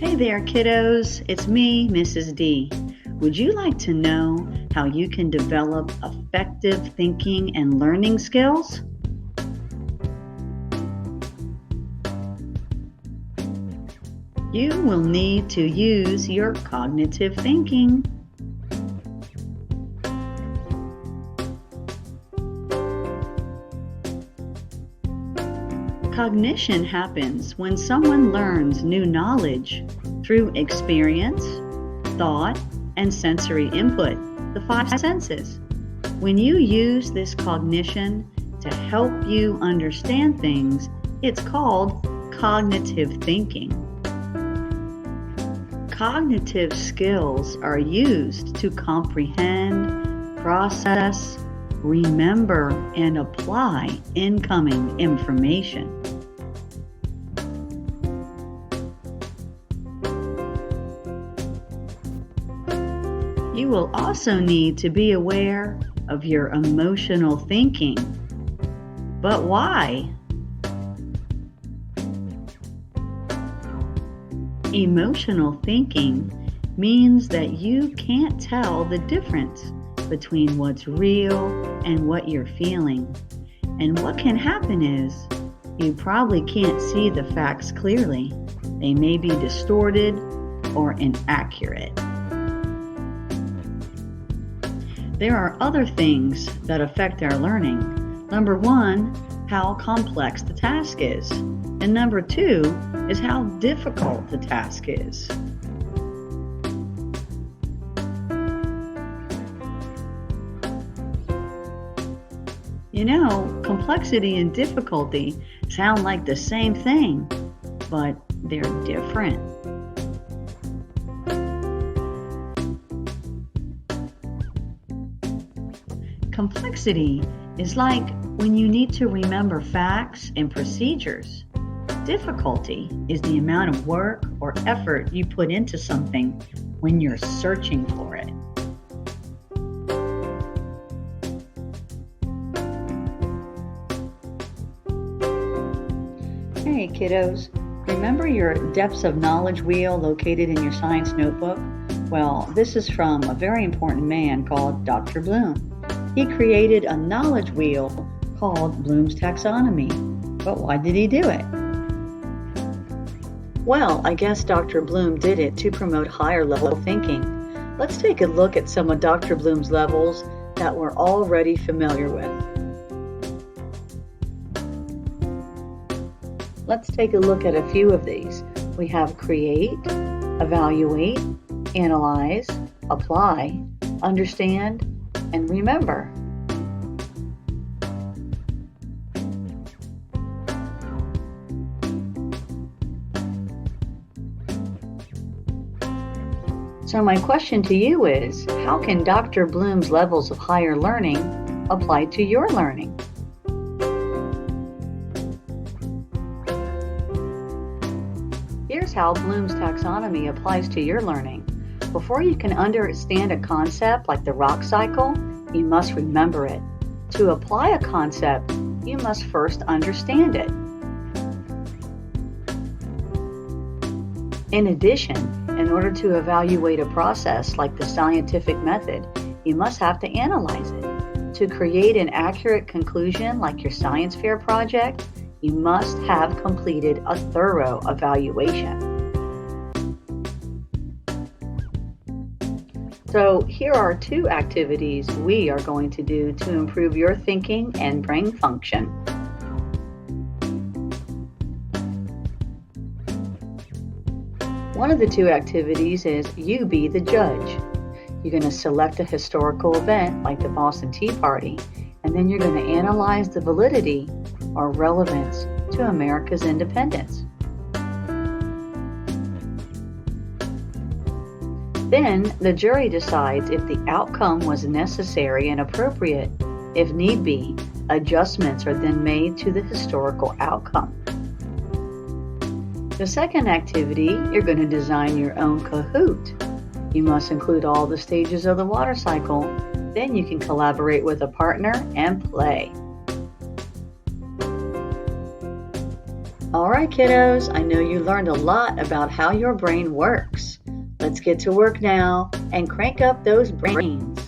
Hey there, kiddos. It's me, Mrs. D. Would you like to know how you can develop effective thinking and learning skills? You will need to use your cognitive thinking. Cognition happens when someone learns new knowledge through experience, thought, and sensory input, the five senses. When you use this cognition to help you understand things, it's called cognitive thinking. Cognitive skills are used to comprehend, process, remember, and apply incoming information. You will also need to be aware of your emotional thinking. But why? Emotional thinking means that you can't tell the difference between what's real and what you're feeling. And what can happen is you probably can't see the facts clearly. They may be distorted or inaccurate. There are other things that affect our learning. Number one, how complex the task is. And number two is how difficult the task is. You know, complexity and difficulty sound like the same thing, but they're different. Complexity is like when you need to remember facts and procedures. Difficulty is the amount of work or effort you put into something when you're searching for it. Hey kiddos, remember your depths of knowledge wheel located in your science notebook? Well, this is from a very important man called Dr. Bloom. He created a knowledge wheel called Bloom's taxonomy. But why did he do it? Well, I guess Dr. Bloom did it to promote higher level thinking. Let's take a look at some of Dr. Bloom's levels that we're already familiar with. Let's take a look at a few of these. We have create, evaluate, analyze, apply, understand, and remember. So my question to you is, how can Dr. Bloom's levels of higher learning apply to your learning? Here's how Bloom's taxonomy applies to your learning. Before you can understand a concept like the rock cycle, you must remember it. To apply a concept, you must first understand it. In addition, in order to evaluate a process like the scientific method, you must have to analyze it. To create an accurate conclusion like your science fair project, you must have completed a thorough evaluation. So here are two activities we are going to do to improve your thinking and brain function. One of the two activities is you be the judge. You're going to select a historical event like the Boston Tea Party, and then you're going to analyze the validity or relevance to America's independence. Then the jury decides if the outcome was necessary and appropriate. If need be, adjustments are then made to the historical outcome. The second activity, you're going to design your own Kahoot. You must include all the stages of the water cycle. Then you can collaborate with a partner and play. All right, kiddos, I know you learned a lot about how your brain works. Let's get to work now and crank up those brains.